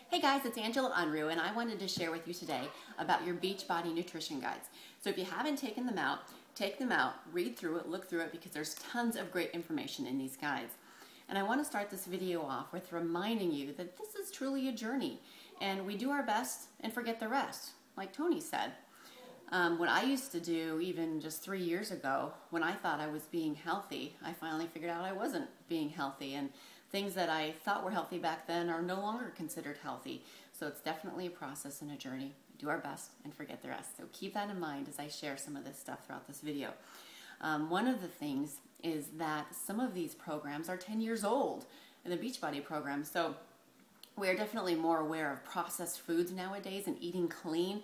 Hey guys, it's Angela Unruh, and I wanted to share with you today about your Beachbody nutrition guides. So if you haven't taken them out, take them out, read through it, look through it, because there's tons of great information in these guides. And I want to start this video off with reminding you that this is truly a journey, and we do our best and forget the rest, like Tony said. What I used to do, even just 3 years ago, when I thought I was being healthy, I finally figured out I wasn't being healthy, and things that I thought were healthy back then are no longer considered healthy. So it's definitely a process and a journey. Do our best and forget the rest. So keep that in mind as I share some of this stuff throughout this video. One of the things is that some of these programs are 10 years old in the Beachbody program. So we are definitely more aware of processed foods nowadays and eating clean.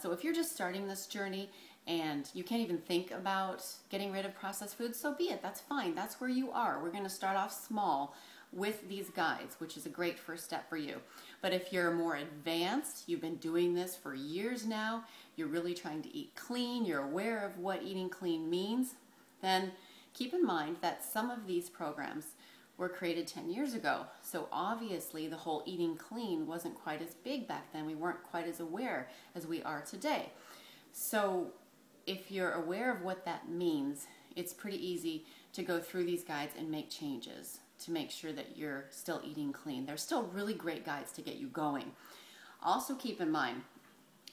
So if you're just starting this journey and you can't even think about getting rid of processed foods, so be it. That's fine. That's where you are. We're going to start off small with these guides, which is a great first step for you. But if you're more advanced, you've been doing this for years now, you're really trying to eat clean, you're aware of what eating clean means, then keep in mind that some of these programs were created 10 years ago. So obviously the whole eating clean wasn't quite as big back then. We weren't quite as aware as we are today. So if you're aware of what that means, it's pretty easy to go through these guides and make changes to make sure that you're still eating clean. They're still really great guides to get you going. Also keep in mind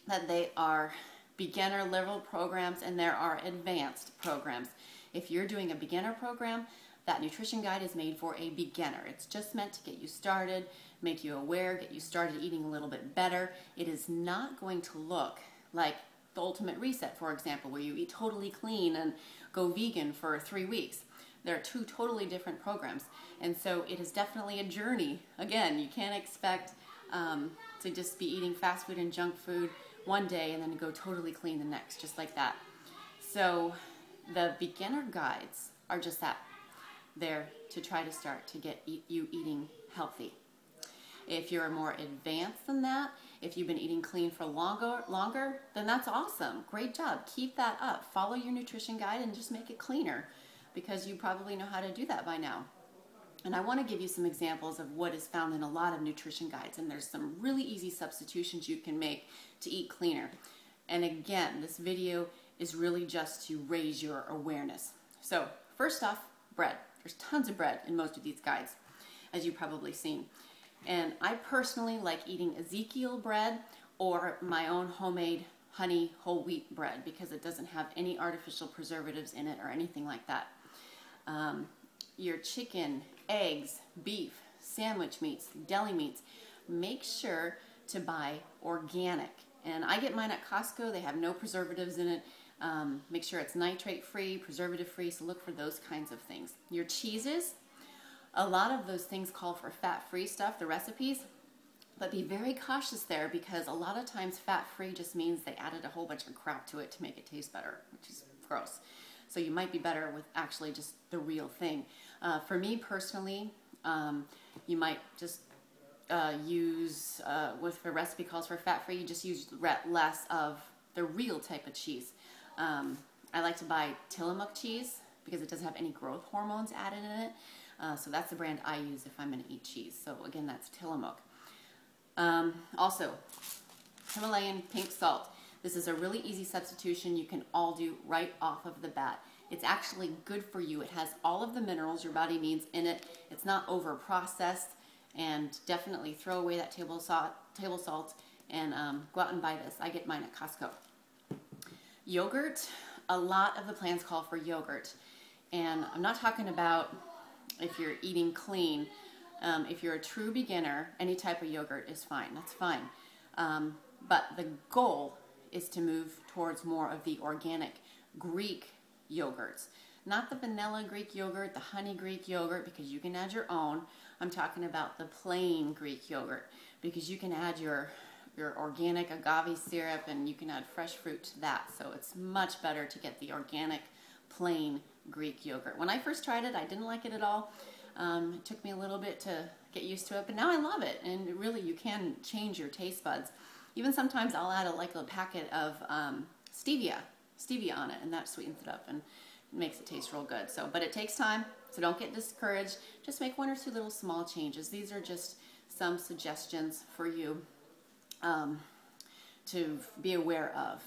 that they are beginner level programs and there are advanced programs. If you're doing a beginner program, that nutrition guide is made for a beginner. It's just meant to get you started, make you aware, get you started eating a little bit better. It is not going to look like the Ultimate Reset, for example, where you eat totally clean and go vegan for 3 weeks. They're two totally different programs. And so it is definitely a journey. Again, you can't expect to just be eating fast food and junk food one day and then go totally clean the next, just like that. So the beginner guides are just that. They're to try to start to get you eating healthy. If you're more advanced than that, if you've been eating clean for longer, then that's awesome. Great job. Keep that up. Follow your nutrition guide and just make it cleaner, because you probably know how to do that by now. And I want to give you some examples of what is found in a lot of nutrition guides, and there's some really easy substitutions you can make to eat cleaner. And again, this video is really just to raise your awareness. So first off, bread. There's tons of bread in most of these guides, as you've probably seen. And I personally like eating Ezekiel bread or my own homemade honey whole wheat bread because it doesn't have any artificial preservatives in it or anything like that. Your chicken, eggs, beef, sandwich meats, deli meats, make sure to buy organic. And I get mine at Costco. They have no preservatives in it. Make sure it's nitrate free, preservative free, so look for those kinds of things. Your cheeses, a lot of those things call for fat-free stuff, the recipes, but be very cautious there because a lot of times fat-free just means they added a whole bunch of crap to it to make it taste better, which is gross. So you might be better with actually just the real thing. For me personally, you might just use, if a recipe calls for fat-free, you just use less of the real type of cheese. I like to buy Tillamook cheese because it doesn't have any growth hormones added in it. So that's the brand I use if I'm going to eat cheese. So again, that's Tillamook. Also, Himalayan pink salt. This is a really easy substitution you can all do right off of the bat. It's actually good for you. It has all of the minerals your body needs in it. It's not over processed, and definitely throw away that table salt and go out and buy this. I get mine at Costco. Yogurt, a lot of the plans call for yogurt, and I'm not talking about if you're eating clean. If you're a true beginner, any type of yogurt is fine. That's fine. But the goal is to move towards more of the organic Greek yogurts. Not the vanilla Greek yogurt, the honey Greek yogurt, because you can add your own. I'm talking about the plain Greek yogurt, because you can add your organic agave syrup and you can add fresh fruit to that. So it's much better to get the organic plain Greek yogurt. When I first tried it, I didn't like it at all. It took me a little bit to get used to it, but now I love it. And really, you can change your taste buds. Even sometimes I'll add a packet of stevia on it, and that sweetens it up and makes it taste real good. So, but it takes time, so don't get discouraged. Just make 1 or 2 little small changes. These are just some suggestions for you to be aware of.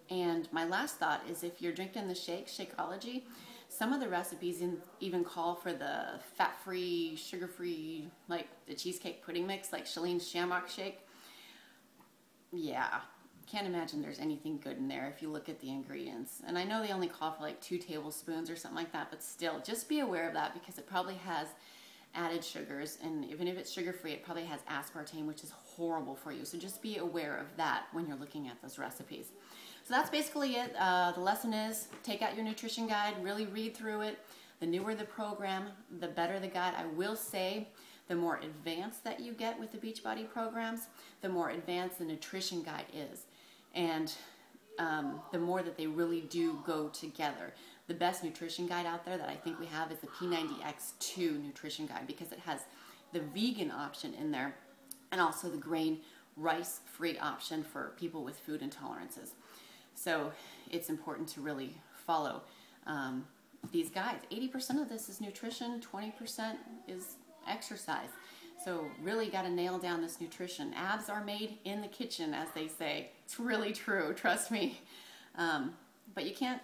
And my last thought is, if you're drinking the shake, Shakeology, some of the recipes even call for the fat-free, sugar-free, like the cheesecake pudding mix, like Shalene's Shamrock Shake. Yeah, can't imagine there's anything good in there if you look at the ingredients. And I know they only call for like 2 tablespoons or something like that, but still, just be aware of that, because it probably has added sugars, and even if it's sugar-free, it probably has aspartame, which is horrible for you. So just be aware of that when you're looking at those recipes. So that's basically it. The lesson is, take out your nutrition guide, really read through it. The newer the program, the better the guide. I will say, the more advanced that you get with the Beachbody programs, the more advanced the nutrition guide is. And the more that they really do go together. The best nutrition guide out there that I think we have is the P90X2 nutrition guide, because it has the vegan option in there and also the grain rice-free option for people with food intolerances. So it's important to really follow these guides. 80% of this is nutrition, 20% is exercise. So really got to nail down this nutrition. Abs are made in the kitchen, as they say. It's really true, trust me. But you can't,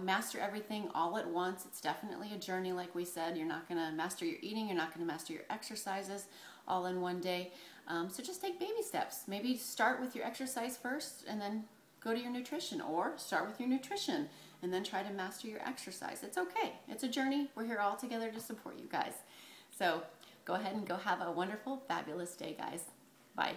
master everything all at once. It's definitely a journey, like we said. You're not going to master your eating. You're not going to master your exercises all in one day. So just take baby steps. Maybe start with your exercise first and then go to your nutrition, or start with your nutrition and then try to master your exercise. It's okay. It's a journey. We're here all together to support you guys. So go ahead and go have a wonderful, fabulous day, guys. Bye.